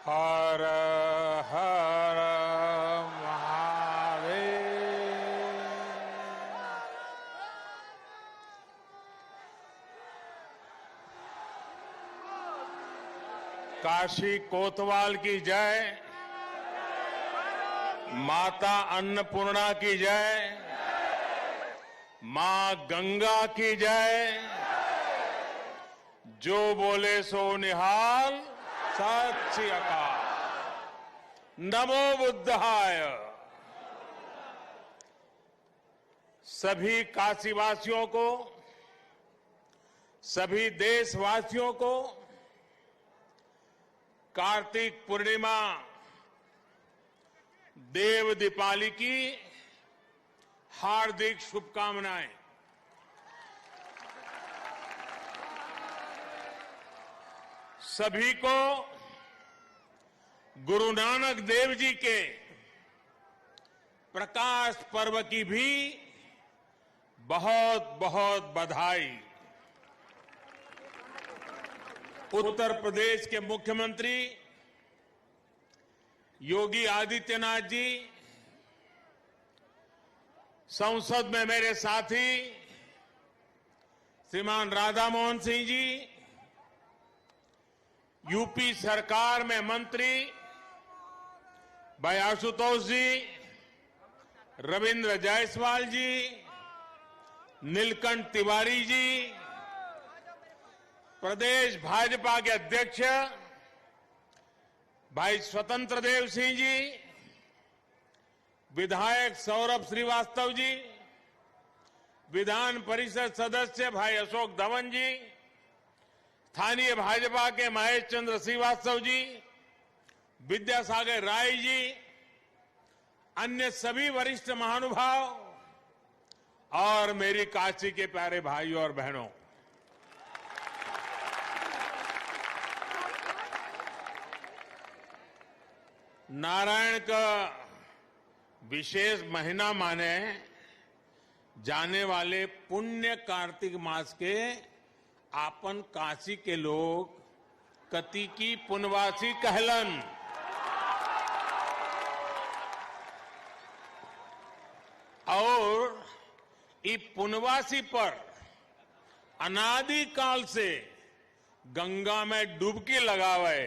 हर हर महादेव। काशी कोतवाल की जय, माता अन्नपूर्णा की जय, मां गंगा की जय। जो बोले सो निहाल, सत श्री अकाल। नमो बुद्धाय। सभी काशीवासियों को, सभी देशवासियों को कार्तिक पूर्णिमा देव दीपावली की हार्दिक शुभकामनाएं। सभी को गुरु नानक देव जी के प्रकाश पर्व की भी बहुत बहुत बधाई। उत्तर प्रदेश के मुख्यमंत्री योगी आदित्यनाथ जी, संसद में मेरे साथी श्रीमान राधा मोहन सिंह जी, यूपी सरकार में मंत्री भाई आशुतोष जी, रविंद्र जायसवाल जी, नीलकंठ तिवारी जी, प्रदेश भाजपा के अध्यक्ष भाई स्वतंत्र देव सिंह जी, विधायक सौरभ श्रीवास्तव जी, विधान परिषद सदस्य भाई अशोक धवन जी, स्थानीय भाजपा के महेश चंद्र श्रीवास्तव जी, विद्यासागर राय जी, अन्य सभी वरिष्ठ महानुभाव और मेरी काशी के प्यारे भाइयों और बहनों, नारायण का विशेष महीना माने जाने वाले पुण्य कार्तिक मास के आपन काशी के लोग कति की पुनवासी कहलन। और इस पुनवासी पर अनादि काल से गंगा में डुबकी लगावे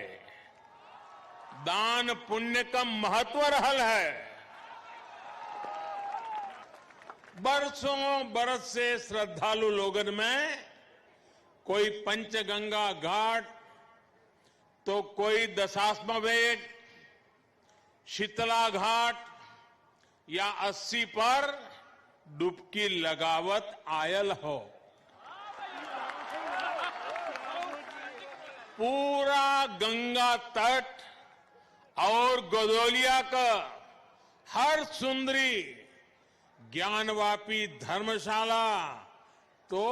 दान पुण्य का महत्व रहल है। बरसों बरस से श्रद्धालु लोगन में कोई पंचगंगा घाट, तो कोई दशाश्वमेध, शीतला घाट या 80 पर डुबकी लगावत आयल हो। पूरा गंगा तट और गोदोलिया का हर सुंदरी ज्ञानवापी धर्मशाला तो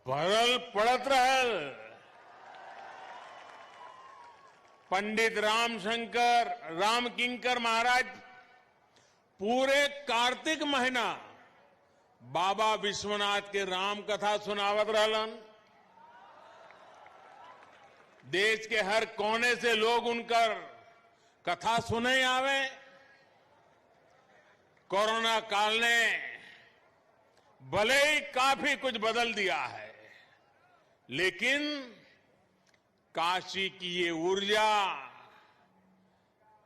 भरल पड़त रहल। पंडित रामशंकर रामकिंकर महाराज पूरे कार्तिक महीना बाबा विश्वनाथ के राम कथा सुनावत रहलन। देश के हर कोने से लोग उनकर कथा सुने आवे। कोरोना काल ने भले ही काफी कुछ बदल दिया है, लेकिन काशी की ये ऊर्जा,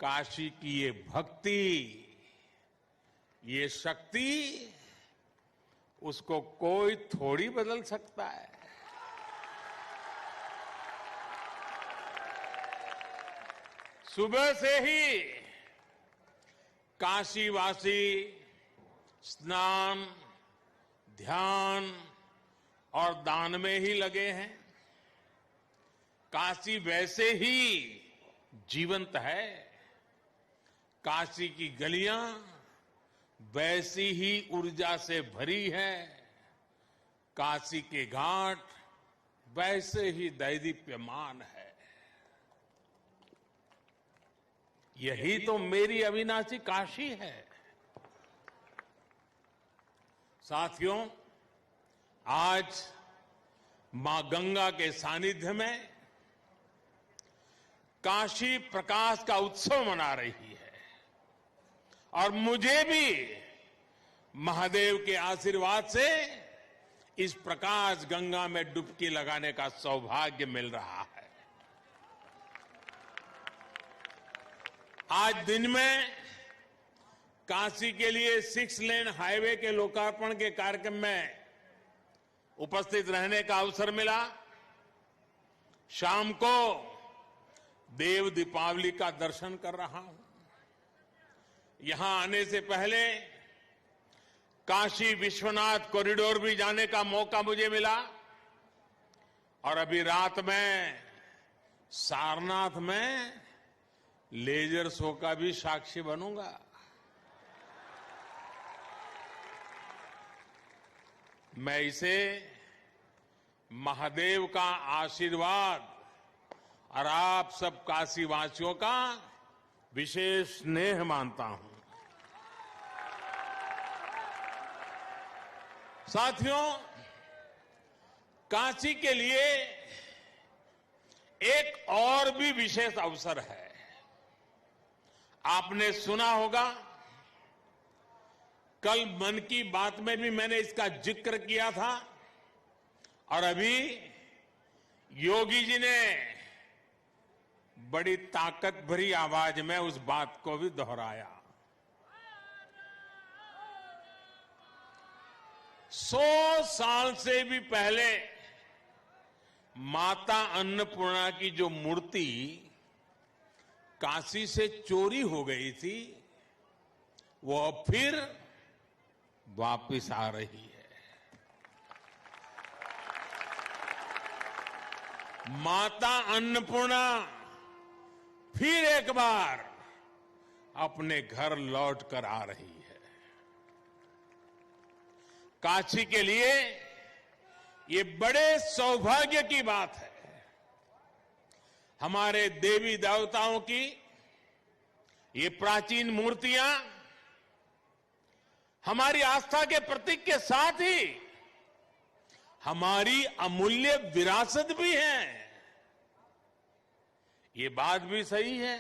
काशी की ये भक्ति, ये शक्ति, उसको कोई थोड़ी बदल सकता है। सुबह से ही काशीवासी स्नान, ध्यान और दान में ही लगे हैं। काशी वैसे ही जीवंत है। काशी की गलियां वैसी ही ऊर्जा से भरी है। काशी के घाट वैसे ही दैदीप्यमान है। यही तो मेरी अविनाशी काशी है। साथियों, आज मां गंगा के सानिध्य में काशी प्रकाश का उत्सव मना रही है और मुझे भी महादेव के आशीर्वाद से इस प्रकाश गंगा में डुबकी लगाने का सौभाग्य मिल रहा है। आज दिन में काशी के लिए 6 लेन हाईवे के लोकार्पण के कार्यक्रम में उपस्थित रहने का अवसर मिला। शाम को देव दीपावली का दर्शन कर रहा हूं। यहां आने से पहले काशी विश्वनाथ कॉरिडोर भी जाने का मौका मुझे मिला और अभी रात में सारनाथ में लेजर शो का भी साक्षी बनूंगा। मैं इसे महादेव का आशीर्वाद और आप सब काशीवासियों का विशेष स्नेह मानता हूं। साथियों, काशी के लिए एक और भी विशेष अवसर है। आपने सुना होगा, कल मन की बात में भी मैंने इसका जिक्र किया था और अभी योगी जी ने बड़ी ताकत भरी आवाज में उस बात को भी दोहराया। 100 साल से भी पहले माता अन्नपूर्णा की जो मूर्ति काशी से चोरी हो गई थी, वो अब फिर वापिस आ रही है। माता अन्नपूर्णा फिर एक बार अपने घर लौट कर आ रही है। काशी के लिए ये बड़े सौभाग्य की बात है। हमारे देवी देवताओं की ये प्राचीन मूर्तियां हमारी आस्था के प्रतीक के साथ ही हमारी अमूल्य विरासत भी है। ये बात भी सही है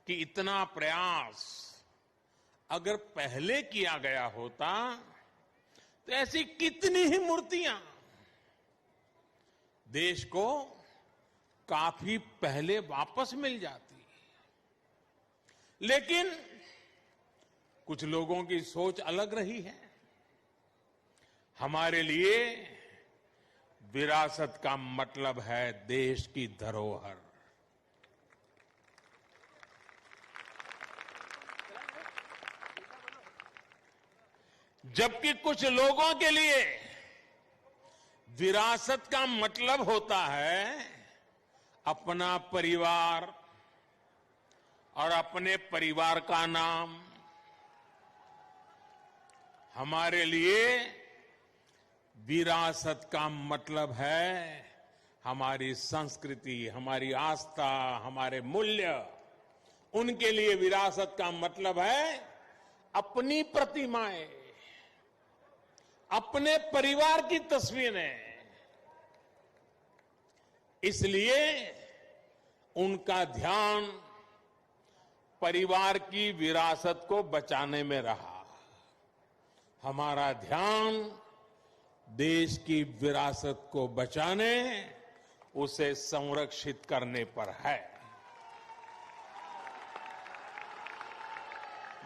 कि इतना प्रयास अगर पहले किया गया होता तो ऐसी कितनी ही मूर्तियां देश को काफी पहले वापस मिल जाती। लेकिन कुछ लोगों की सोच अलग रही है। हमारे लिए विरासत का मतलब है देश की धरोहर। जबकि कुछ लोगों के लिए विरासत का मतलब होता है अपना परिवार और अपने परिवार का नाम। हमारे लिए विरासत का मतलब है हमारी संस्कृति, हमारी आस्था, हमारे मूल्य। उनके लिए विरासत का मतलब है अपनी प्रतिमाएं, अपने परिवार की तस्वीरें। इसलिए उनका ध्यान परिवार की विरासत को बचाने में रहा। हमारा ध्यान देश की विरासत को बचाने, उसे संरक्षित करने पर है।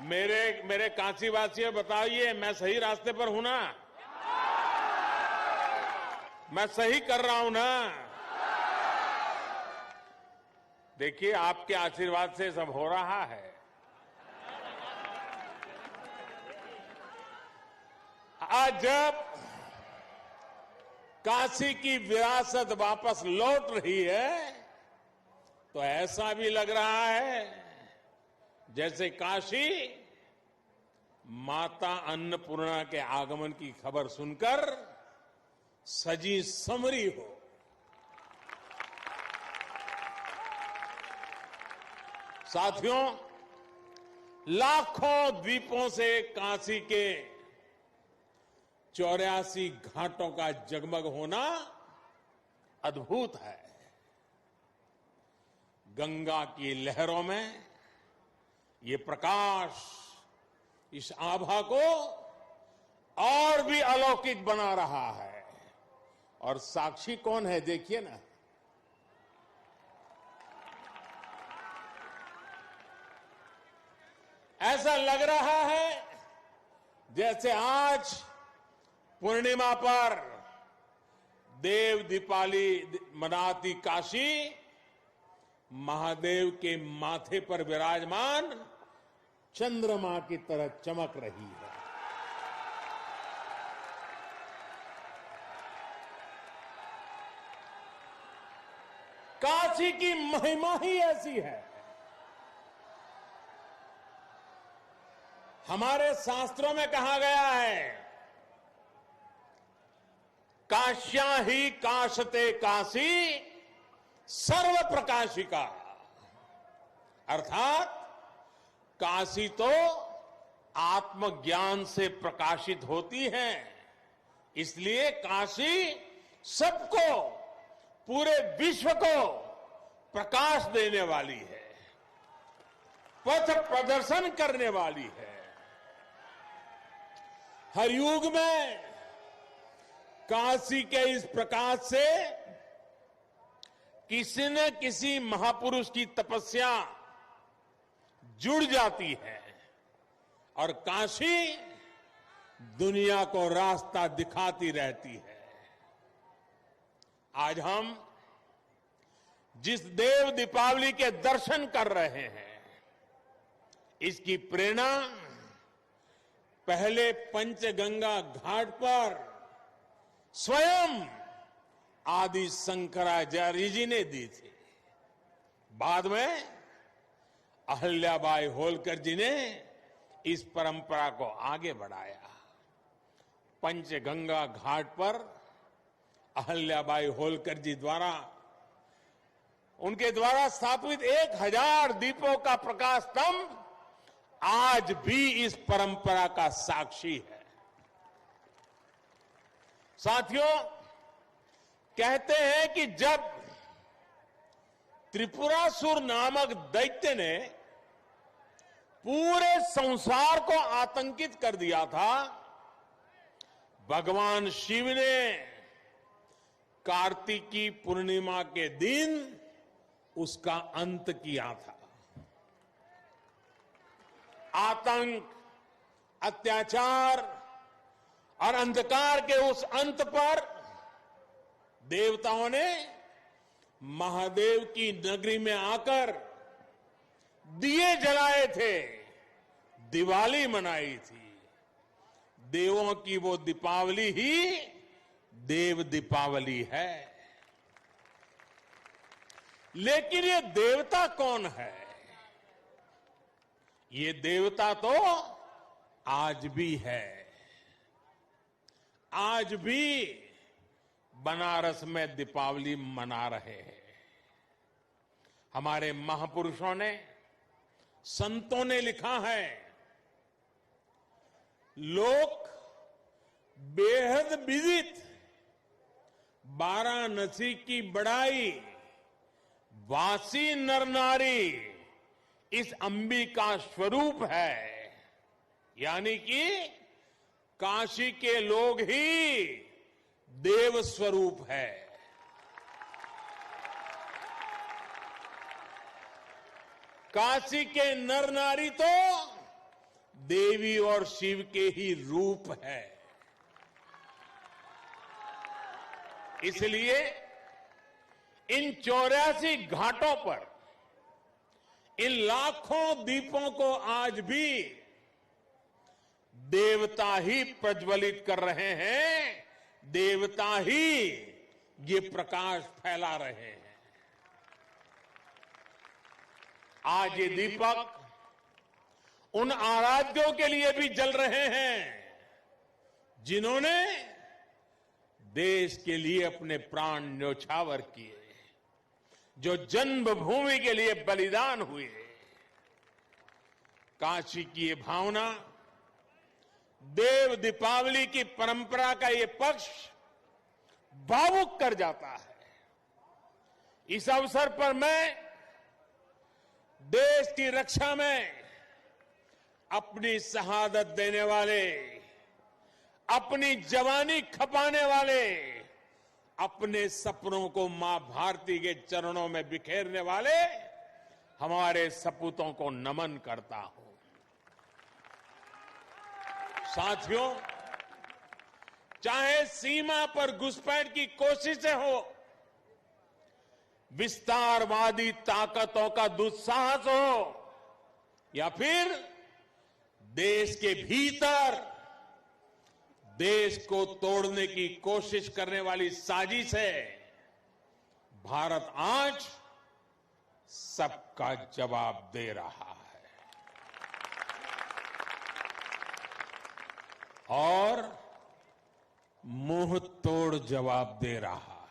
मेरे काशीवासियों, बताइए मैं सही रास्ते पर हूं ना? मैं सही कर रहा हूं ना? देखिए, आपके आशीर्वाद से सब हो रहा है। आज जब काशी की विरासत वापस लौट रही है तो ऐसा भी लग रहा है जैसे काशी माता अन्नपूर्णा के आगमन की खबर सुनकर सजी समरी हो। साथियों, लाखों द्वीपों से काशी के 84 घाटों का जगमग होना अद्भुत है। गंगा की लहरों में ये प्रकाश इस आभा को और भी अलौकिक बना रहा है। और साक्षी कौन है देखिए ना, ऐसा लग रहा है जैसे आज पूर्णिमा पर देव दीपावली मनाती काशी महादेव के माथे पर विराजमान चंद्रमा की तरह चमक रही है। काशी की महिमा ही ऐसी है। हमारे शास्त्रों में कहा गया है, काश्या ही काशते काशी सर्व प्रकाशिका, अर्थात काशी तो आत्मज्ञान से प्रकाशित होती है, इसलिए काशी सबको, पूरे विश्व को प्रकाश देने वाली है, पथ प्रदर्शन करने वाली है। हर युग में काशी के इस प्रकाश से किसी न किसी महापुरुष की तपस्या जुड़ जाती है और काशी दुनिया को रास्ता दिखाती रहती है। आज हम जिस देव दीपावली के दर्शन कर रहे हैं, इसकी प्रेरणा पहले पंचगंगा घाट पर स्वयं आदि शंकराचार्य जी ने दी थी। बाद में अहल्याबाई होलकर जी ने इस परंपरा को आगे बढ़ाया। पंचगंगा घाट पर अहल्याबाई होलकर जी द्वारा, उनके द्वारा स्थापित 1000 दीपों का प्रकाश स्तंभ आज भी इस परंपरा का साक्षी है। साथियों, कहते हैं कि जब त्रिपुरासुर नामक दैत्य ने पूरे संसार को आतंकित कर दिया था, भगवान शिव ने कार्तिकी पूर्णिमा के दिन उसका अंत किया था। आतंक, अत्याचार और अंधकार के उस अंत पर देवताओं ने महादेव की नगरी में आकर दिए जलाए थे, दिवाली मनाई थी। देवों की वो दीपावली ही देव दीपावली है। लेकिन ये देवता कौन है? ये देवता तो आज भी है। आज भी बनारस में दीपावली मना रहे हैं। हमारे महापुरुषों ने, संतों ने लिखा है, लोक बेहद विदित वाराणसी की बड़ाई, वासी नर नारी इस अंबिका स्वरूप है। यानी कि काशी के लोग ही देव स्वरूप है। काशी के नर नारी तो देवी और शिव के ही रूप है। इसलिए इन 84 घाटों पर इन लाखों दीपों को आज भी देवता ही प्रज्वलित कर रहे हैं, देवता ही ये प्रकाश फैला रहे हैं। आज ये दीपक उन आराध्यों के लिए भी जल रहे हैं जिन्होंने देश के लिए अपने प्राण न्योछावर किए, जो जन्मभूमि के लिए बलिदान हुए। काशी की ये भावना, देव दीपावली की परंपरा का ये पक्ष भावुक कर जाता है। इस अवसर पर मैं देश की रक्षा में अपनी शहादत देने वाले, अपनी जवानी खपाने वाले, अपने सपनों को मां भारती के चरणों में बिखेरने वाले हमारे सपूतों को नमन करता हूं। साथियों, चाहे सीमा पर घुसपैठ की कोशिशें हो, विस्तारवादी ताकतों का दुस्साहस हो, या फिर देश के भीतर देश को तोड़ने की कोशिश करने वाली साजिश है, भारत आज सबका जवाब दे रहा है और मुंह तोड़ जवाब दे रहा है।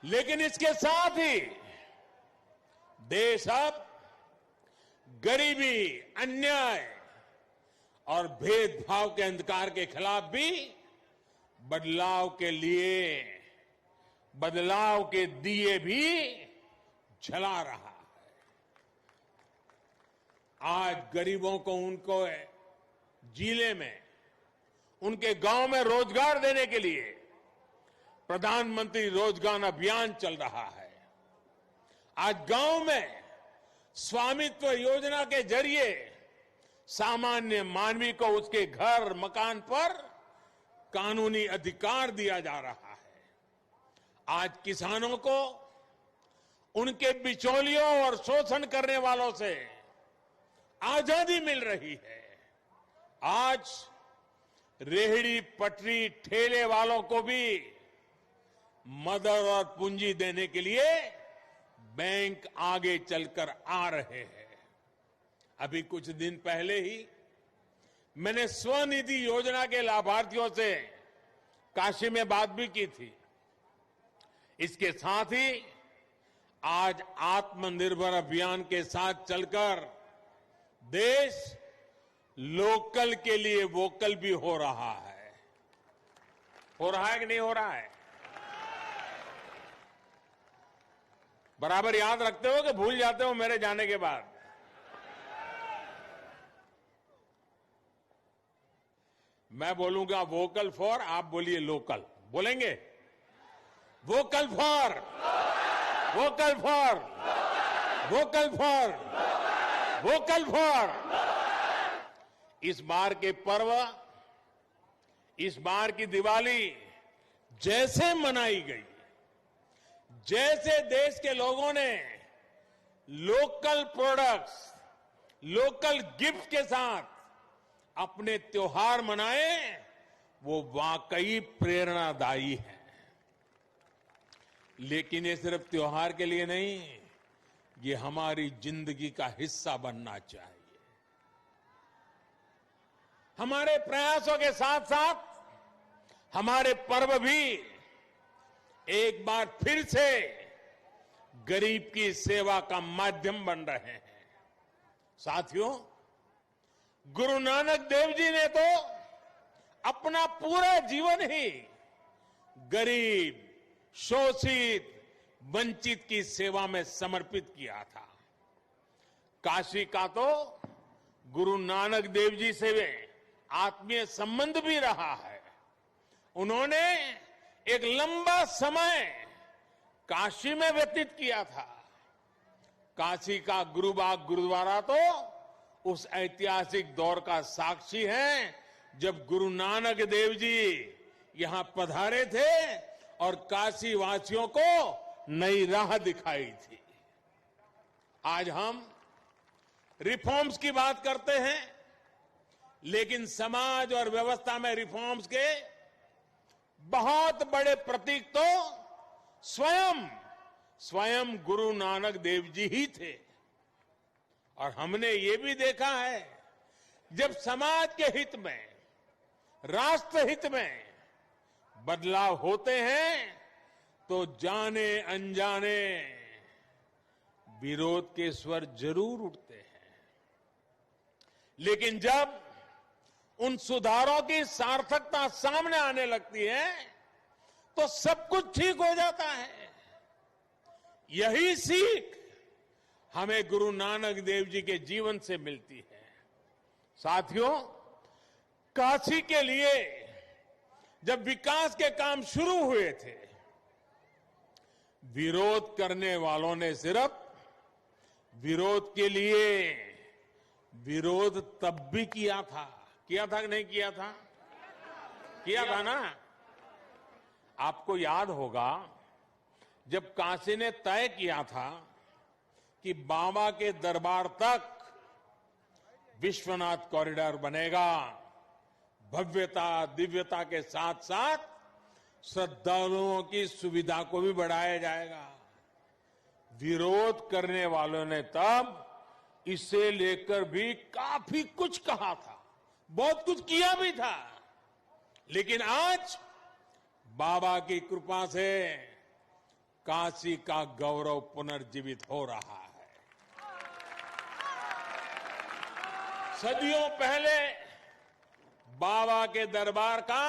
लेकिन इसके साथ ही देश अब गरीबी, अन्याय और भेदभाव के अंधकार के खिलाफ भी बदलाव के लिए बदलाव के दिए भी जला रहा है। आज गरीबों को उनको जिले में, उनके गांव में रोजगार देने के लिए प्रधानमंत्री रोजगार अभियान चल रहा है। आज गांव में स्वामित्व योजना के जरिए सामान्य मानवी को उसके घर, मकान पर कानूनी अधिकार दिया जा रहा है। आज किसानों को उनके बिचौलियों और शोषण करने वालों से आजादी मिल रही है। आज रेहड़ी पटरी ठेले वालों को भी मदद और पूंजी देने के लिए बैंक आगे चलकर आ रहे हैं। अभी कुछ दिन पहले ही मैंने स्वनिधि योजना के लाभार्थियों से काशी में बात भी की थी। इसके साथ ही आज आत्मनिर्भर अभियान के साथ चलकर देश लोकल के लिए वोकल भी हो रहा है। हो रहा है कि नहीं हो रहा है? बराबर याद रखते हो कि भूल जाते हो मेरे जाने के बाद? मैं बोलूंगा वोकल फॉर, आप बोलिए लोकल। बोलेंगे? Vocal for, vocal for, vocal for, vocal for. इस बार के पर्व, इस बार की दिवाली जैसे मनाई गई, जैसे देश के लोगों ने लोकल प्रोडक्ट्स, लोकल गिफ्ट के साथ अपने त्योहार मनाए, वो वाकई प्रेरणादायी है। लेकिन ये सिर्फ त्योहार के लिए नहीं, ये हमारी जिंदगी का हिस्सा बनना चाहिए। हमारे प्रयासों के साथ साथ हमारे पर्व भी एक बार फिर से गरीब की सेवा का माध्यम बन रहे हैं। साथियों, गुरु नानक देव जी ने तो अपना पूरा जीवन ही गरीब, शोषित, वंचित की सेवा में समर्पित किया था। काशी का तो गुरु नानक देव जी से आत्मीय संबंध भी रहा है। उन्होंने एक लंबा समय काशी में व्यतीत किया था। काशी का गुरुबाग गुरुद्वारा तो उस ऐतिहासिक दौर का साक्षी है जब गुरु नानक देव जी यहां पधारे थे और काशी वासियों को नई राह दिखाई थी। आज हम रिफॉर्म्स की बात करते हैं, लेकिन समाज और व्यवस्था में रिफॉर्म्स के बहुत बड़े प्रतीक तो स्वयं गुरु नानक देव जी ही थे। और हमने ये भी देखा है, जब समाज के हित में, राष्ट्र हित में बदलाव होते हैं तो जाने अनजाने विरोध के स्वर जरूर उठते हैं। लेकिन जब उन सुधारों की सार्थकता सामने आने लगती है तो सब कुछ ठीक हो जाता है। यही सीख हमें गुरु नानक देव जी के जीवन से मिलती है। साथियों, काशी के लिए जब विकास के काम शुरू हुए थे, विरोध करने वालों ने सिर्फ विरोध के लिए विरोध तब भी किया था कि नहीं किया था? किया था ना। आपको याद होगा जब काशी ने तय किया था कि बाबा के दरबार तक विश्वनाथ कॉरिडोर बनेगा, भव्यता दिव्यता के साथ साथ श्रद्धालुओं की सुविधा को भी बढ़ाया जाएगा। विरोध करने वालों ने तब इसे लेकर भी काफी कुछ कहा था, बहुत कुछ किया भी था, लेकिन आज बाबा की कृपा से काशी का गौरव पुनर्जीवित हो रहा है। सदियों पहले बाबा के दरबार का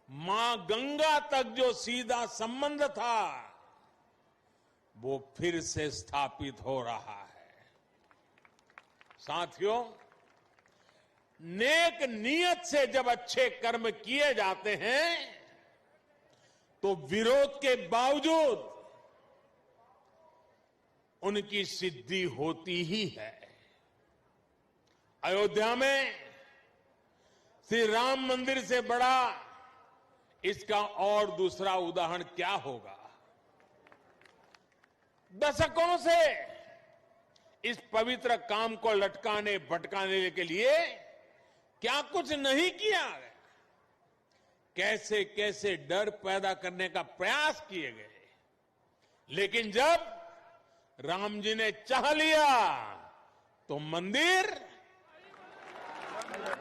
मां गंगा तक जो सीधा संबंध था, वो फिर से स्थापित हो रहा है। साथियों, नेक नियत से जब अच्छे कर्म किए जाते हैं तो विरोध के बावजूद उनकी सिद्धि होती ही है। अयोध्या में श्री राम मंदिर से बड़ा इसका और दूसरा उदाहरण क्या होगा? दशकों से इस पवित्र काम को लटकाने भटकाने के लिए क्या कुछ नहीं किया गया, कैसे कैसे डर पैदा करने का प्रयास किए गए, लेकिन जब राम जी ने चाह लिया तो मंदिर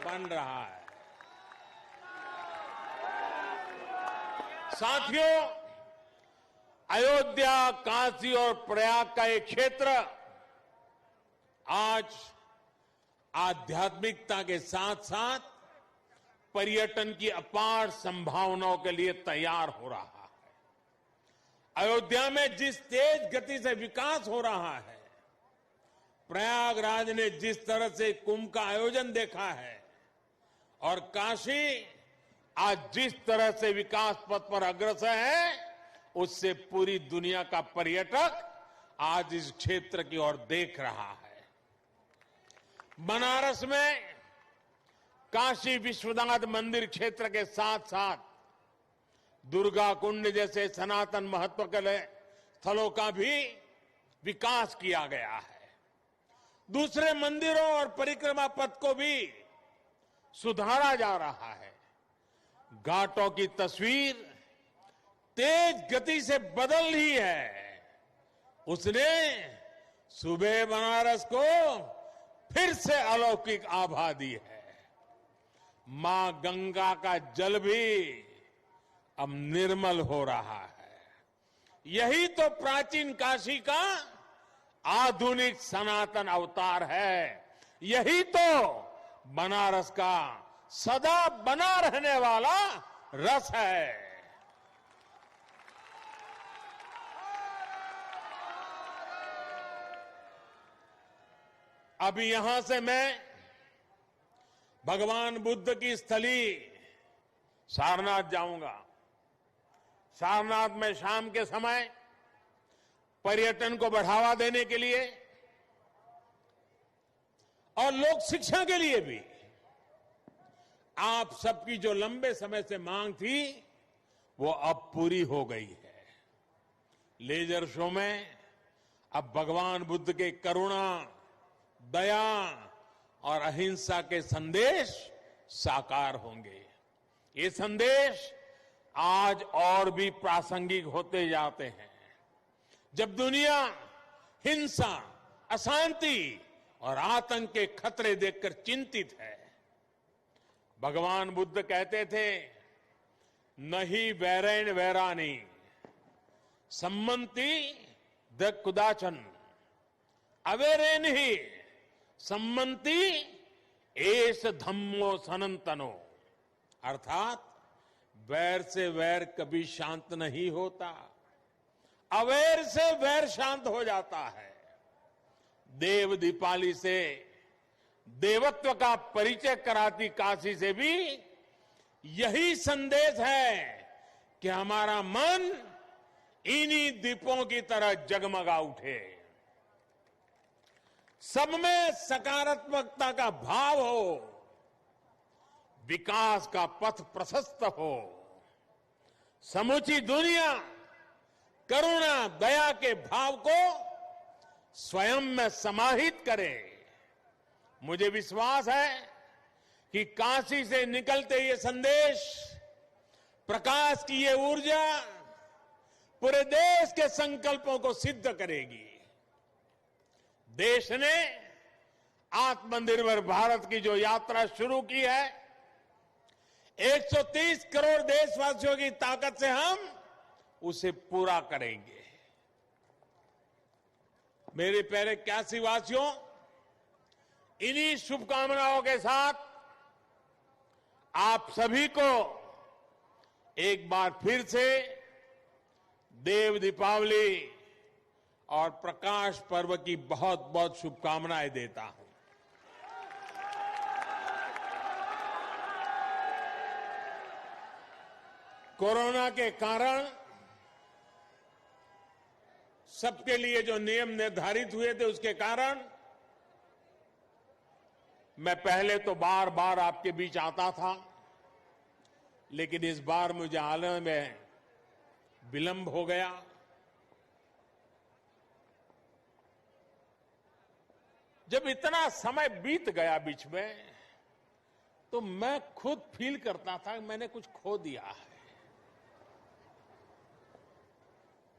बन रहा है। साथियों, अयोध्या, काशी और प्रयाग का एक क्षेत्र आज आध्यात्मिकता के साथ साथ पर्यटन की अपार संभावनाओं के लिए तैयार हो रहा है। अयोध्या में जिस तेज गति से विकास हो रहा है, प्रयागराज ने जिस तरह से कुंभ का आयोजन देखा है, और काशी आज जिस तरह से विकास पथ पर अग्रसर है, उससे पूरी दुनिया का पर्यटक आज इस क्षेत्र की ओर देख रहा है। बनारस में काशी विश्वनाथ मंदिर क्षेत्र के साथ साथ दुर्गा कुंड जैसे सनातन महत्व के स्थलों का भी विकास किया गया है। दूसरे मंदिरों और परिक्रमा पथ को भी सुधारा जा रहा है। घाटों की तस्वीर तेज गति से बदल रही है। उसने सुबह बनारस को फिर से अलौकिक आभा दी है। मां गंगा का जल भी अब निर्मल हो रहा है। यही तो प्राचीन काशी का आधुनिक सनातन अवतार है। यही तो बनारस का सदा बना रहने वाला रस है। अभी यहां से मैं भगवान बुद्ध की स्थली सारनाथ जाऊंगा। सारनाथ में शाम के समय पर्यटन को बढ़ावा देने के लिए और लोक शिक्षा के लिए भी आप सबकी जो लंबे समय से मांग थी, वो अब पूरी हो गई है। लेजर शो में अब भगवान बुद्ध के करुणा, दया और अहिंसा के संदेश साकार होंगे। ये संदेश आज और भी प्रासंगिक होते जाते हैं। जब दुनिया हिंसा, अशांति और आतंक के खतरे देखकर चिंतित है, भगवान बुद्ध कहते थे, नहीं वैरेण वैरानी सम्मति द कुदाचन अवेरेन ही सम्मति एस धम्मो सनंतनो। अर्थात वैर से वैर कभी शांत नहीं होता, अवैर से वैर शांत हो जाता है। देव दीपावली से देवत्व का परिचय कराती काशी से भी यही संदेश है कि हमारा मन इन्हीं दीपों की तरह जगमगा उठे, सब में सकारात्मकता का भाव हो, विकास का पथ प्रशस्त हो, समूची दुनिया करुणा दया के भाव को स्वयं में समाहित करे। मुझे विश्वास है कि काशी से निकलते ये संदेश, प्रकाश की ये ऊर्जा पूरे देश के संकल्पों को सिद्ध करेगी। देश ने आत्मनिर्भर भारत की जो यात्रा शुरू की है, 130 करोड़ देशवासियों की ताकत से हम उसे पूरा करेंगे। मेरे प्यारे काशीवासियों, इन्हीं शुभकामनाओं के साथ आप सभी को एक बार फिर से देव दीपावली और प्रकाश पर्व की बहुत बहुत शुभकामनाएं देता हूं। कोरोना के कारण सबके लिए जो नियम निर्धारित हुए थे, उसके कारण मैं पहले तो बार बार आपके बीच आता था, लेकिन इस बार मुझे आने में विलंब हो गया। जब इतना समय बीत गया बीच में, तो मैं खुद फील करता था कि मैंने कुछ खो दिया है।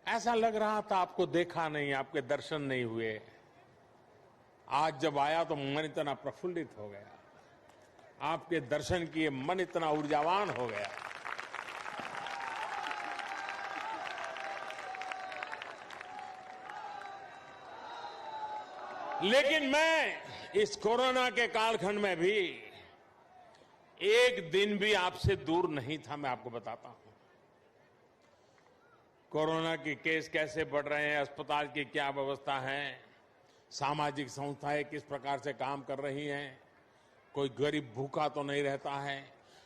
ऐसा लग रहा था आपको देखा नहीं, आपके दर्शन नहीं हुए। आज जब आया तो मन इतना प्रफुल्लित हो गया, आपके दर्शन किए मन इतना ऊर्जावान हो गया। लेकिन मैं इस कोरोना के कालखंड में भी एक दिन भी आपसे दूर नहीं था। मैं आपको बताता हूं कोरोना के केस कैसे बढ़ रहे हैं, अस्पताल की क्या व्यवस्था है, सामाजिक संस्थाएं किस प्रकार से काम कर रही हैं, कोई गरीब भूखा तो नहीं रहता है।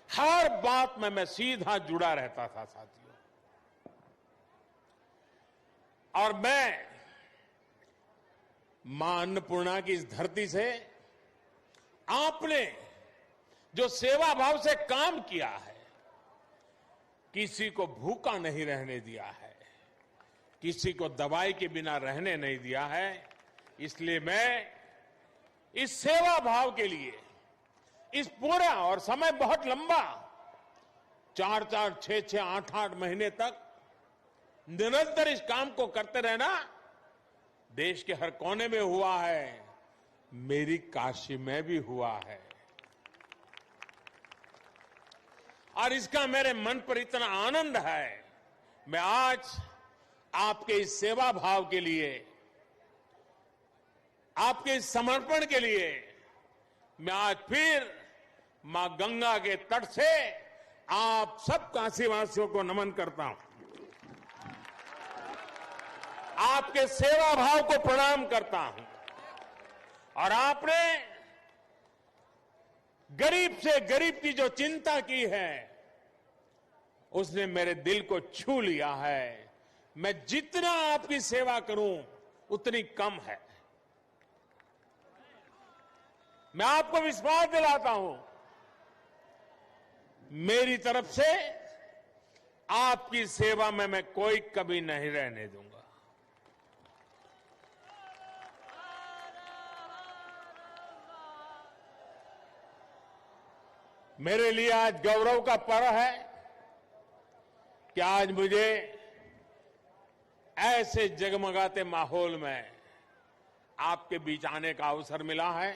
हर बात में मैं सीधा जुड़ा रहता था साथियों। और मैं मां अन्नपूर्णा की इस धरती से आपने जो सेवा भाव से काम किया है, किसी को भूखा नहीं रहने दिया है, किसी को दवाई के बिना रहने नहीं दिया है, इसलिए मैं इस सेवा भाव के लिए इस पूरा, और समय बहुत लंबा, 4-4, 6-6, 8-8 महीने तक निरंतर इस काम को करते रहना देश के हर कोने में हुआ है, मेरी काशी में भी हुआ है। और इसका मेरे मन पर इतना आनंद है, मैं आज आपके इस सेवा भाव के लिए, आपके इस समर्पण के लिए मैं आज फिर मां गंगा के तट से आप सब काशीवासियों को नमन करता हूं, आपके सेवा भाव को प्रणाम करता हूं। और आपने गरीब से गरीब की जो चिंता की है, उसने मेरे दिल को छू लिया है। मैं जितना आपकी सेवा करूं उतनी कम है। मैं आपको विश्वास दिलाता हूं, मेरी तरफ से आपकी सेवा में मैं कोई कमी नहीं रहने दूंगा। मेरे लिए आज गौरव का पर्व है कि आज मुझे ऐसे जगमगाते माहौल में आपके बीच आने का अवसर मिला है।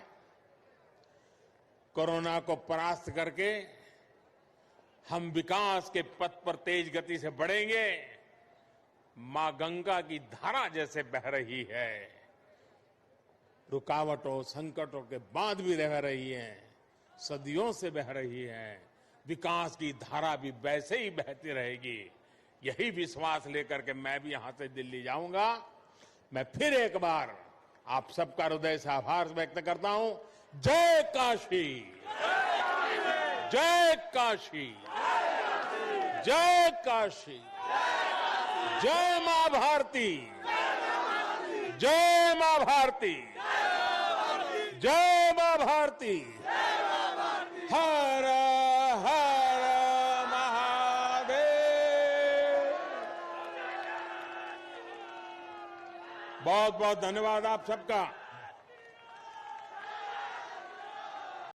कोरोना को परास्त करके हम विकास के पथ पर तेज गति से बढ़ेंगे। मां गंगा की धारा जैसे बह रही है, रुकावटों संकटों के बाद भी रह रही है, सदियों से बह रही है, विकास की धारा भी वैसे ही बहती रहेगी। यही विश्वास लेकर के मैं भी यहां से दिल्ली जाऊंगा। मैं फिर एक बार आप सबका हृदय से आभार व्यक्त करता हूं। जय काशी, जय काशी, जय काशी, जय मां भारती, जय मां भारती, जय मां भारती, हर हर महादेव। बहुत बहुत धन्यवाद आप सबका।